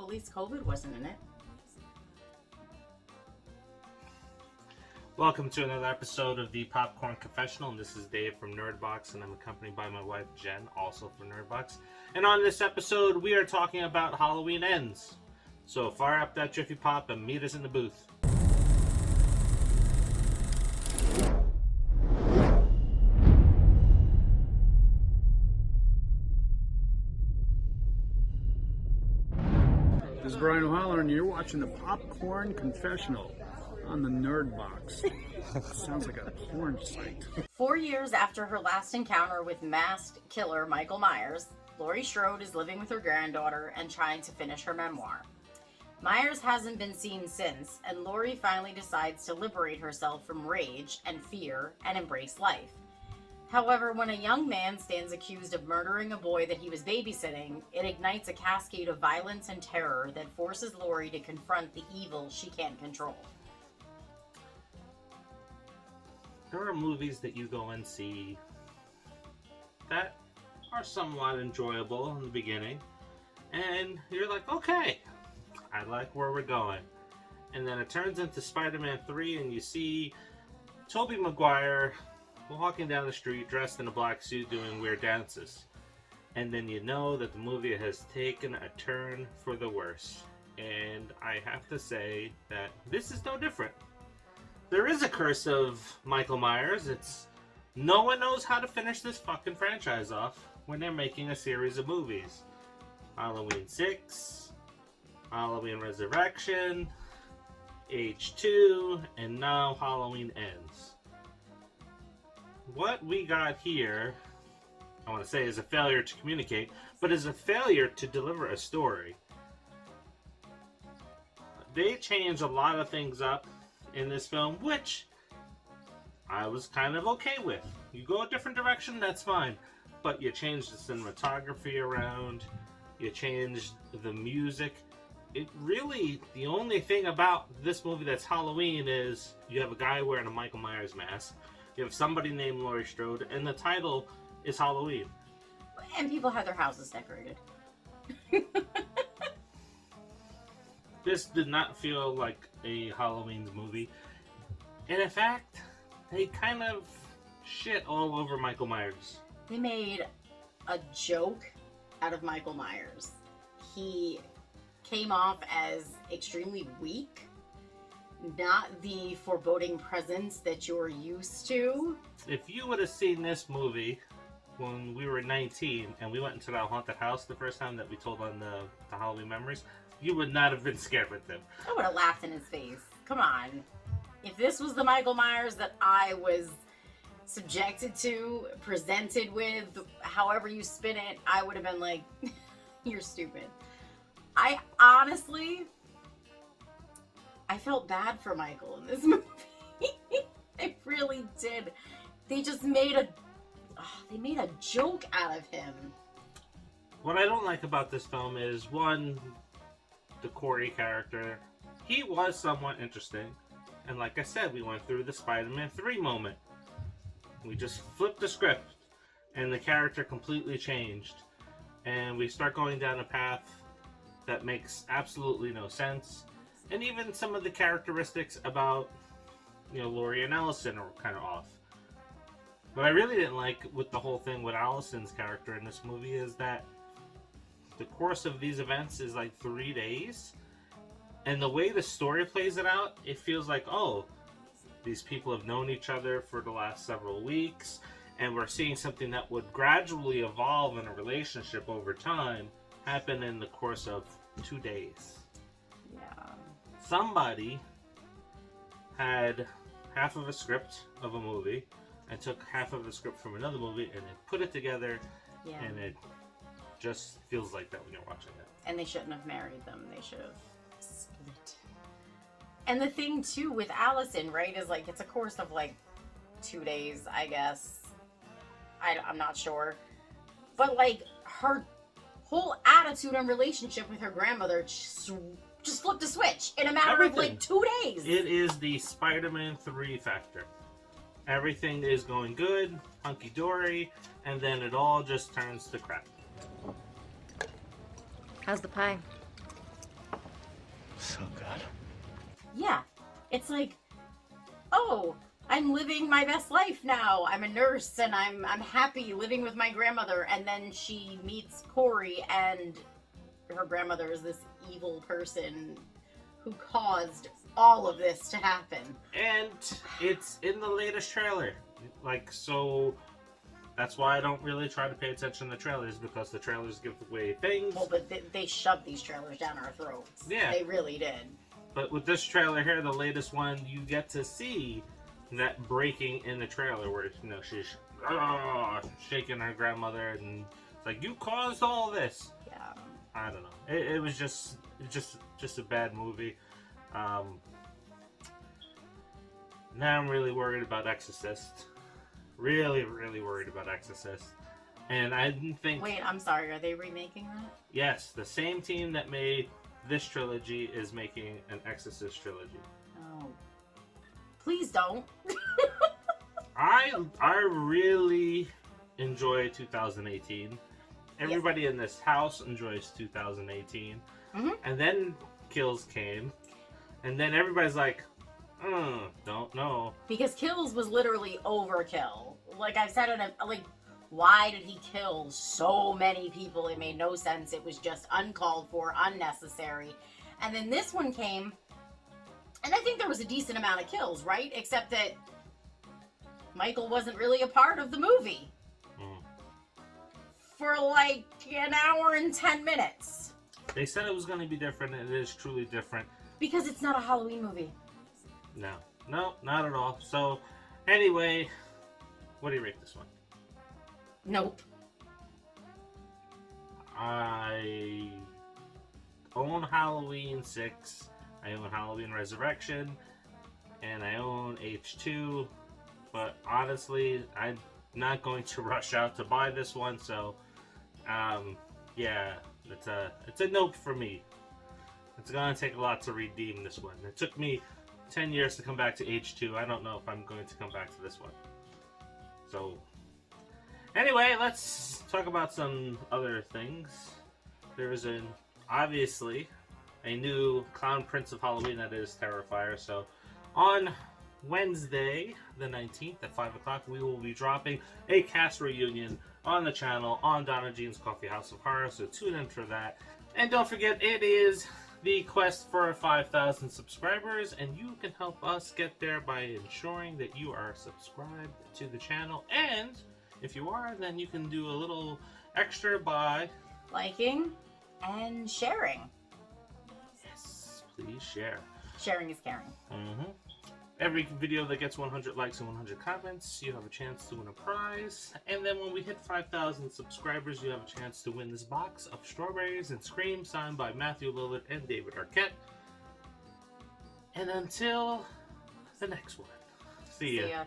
at least COVID wasn't in it. Welcome to another episode of the Popcorn Confessional, and this is Dave from Nerdbox, and I'm accompanied by my wife Jen, also from Nerdbox. And on this episode, we are talking about Halloween Ends. So fire up that Jiffy Pop and meet us in the booth. This is Brian O'Halloran, and you're watching the Popcorn Confessional on the Nerdbox. Sounds like a porn site. 4 years after her last encounter with masked killer Michael Myers, Laurie Strode is living with her granddaughter and trying to finish her memoir. Myers hasn't been seen since, and Laurie finally decides to liberate herself from rage and fear and embrace life. However, when a young man stands accused of murdering a boy that he was babysitting, it ignites a cascade of violence and terror that forces Laurie to confront the evil she can't control. There are movies that you go and see that are somewhat enjoyable in the beginning, and you're like, okay, I like where we're going. And then it turns into Spider-Man 3, and you see Tobey Maguire walking down the street dressed in a black suit doing weird dances. And then you know that the movie has taken a turn for the worse. And I have to say that this is no different. There is a curse of Michael Myers. It's no one knows how to finish this fucking franchise off when they're making a series of movies. Halloween 6, Halloween Resurrection, H2, and now Halloween Ends. What we got here, I want to say, is a failure to communicate, but is a failure to deliver a story. They change a lot of things up in this film, which I was kind of okay with. You go a different direction, that's fine. But you change the cinematography around, you change the music. It really, the only thing about this movie that's Halloween is you have a guy wearing a Michael Myers mask, you have somebody named Laurie Strode, and the title is Halloween. And people have their houses decorated. This did not feel like a Halloween movie. And in fact, they kind of shit all over Michael Myers. They made a joke out of Michael Myers. He came off as extremely weak, not the foreboding presence that you're used to. If you would have seen this movie when we were 19 and we went into that haunted house the first time that we told on the Halloween Memories, you would not have been scared with them. I would have laughed in his face. Come on. If this was the Michael Myers that I was subjected to, presented with, however you spin it, I would have been like, you're stupid. I honestly, I felt bad for Michael in this movie. I really did. They just made a joke out of him. What I don't like about this film is, one, the Corey character. He was somewhat interesting. And like I said, we went through the Spider-Man 3 moment. We just flipped the script and the character completely changed. And we start going down a path that makes absolutely no sense. And even some of the characteristics about, Laurie and Allison are kind of off. What I really didn't like with the whole thing with Allison's character in this movie is that the course of these events is like 3 days. And the way the story plays it out, it feels like, oh, these people have known each other for the last several weeks, and we're seeing something that would gradually evolve in a relationship over time happen in the course of 2 days. Yeah. Somebody had half of a script of a movie and took half of the script from another movie and they put it together, and it just feels like that when you're watching it. And they shouldn't have married them. They should have split. And the thing too with Allison, right, is like it's a course of like 2 days, I guess. I'm not sure. But like her whole attitude and relationship with her grandmother just flipped a switch in a matter of like 2 days. It is the Spider-Man 3 factor. Everything is going good, hunky-dory, and then it all just turns to crap. How's the pie? So good. Yeah. It's like, oh, I'm living my best life now. I'm a nurse and I'm happy living with my grandmother. And then she meets Corey and her grandmother is this evil person who caused all of this to happen. And it's in the latest trailer. Like, so that's why I don't really try to pay attention to trailers, because the trailers give away things. Well, but they shoved these trailers down our throats. Yeah. They really did. But with this trailer here, the latest one, you get to see that breaking in the trailer where, you know, she's shaking her grandmother and it's like, you caused all this. Yeah. I don't know. It was just a bad movie. Now I'm really worried about Exorcist. Really, really worried about Exorcist. And I didn't think... Wait, I'm sorry. Are they remaking that? Yes, the same team that made this trilogy is making an Exorcist trilogy. Oh. Please don't. I really enjoy 2018. Everybody in this house enjoys 2018. Mm-hmm. And then Kills came. And then everybody's like, don't know. Because Kills was literally overkill. Like I've said, like, why did he kill so many people? It made no sense. It was just uncalled for, unnecessary. And then this one came, and I think there was a decent amount of kills, right? Except that Michael wasn't really a part of the movie. For like an hour and 10 minutes. They said it was going to be different, and it is truly different. Because it's not a Halloween movie. No, not at all. So, anyway, what do you rate this one? Nope. I own Halloween 6, I own Halloween Resurrection, and I own H2, but honestly, I'm not going to rush out to buy this one, so, yeah, it's a nope for me. It's gonna take a lot to redeem this one. It took me 10 years to come back to H2. I don't know if I'm going to come back to this one. So, anyway, let's talk about some other things. There is obviously a new Clown Prince of Halloween that is Terrifier. So, on Wednesday, the 19th at 5 o'clock, we will be dropping a cast reunion on the channel on Donna Jean's Coffee House of Horror. So, tune in for that. And don't forget, it is the quest for 5,000 subscribers, and you can help us get there by ensuring that you are subscribed to the channel. And if you are, then you can do a little extra by liking and sharing. Yes, please share. Sharing is caring. Every video that gets 100 likes and 100 comments, you have a chance to win a prize. And then when we hit 5,000 subscribers, you have a chance to win this box of Strawberries and Scream signed by Matthew Lillard and David Arquette. And until the next one, see ya.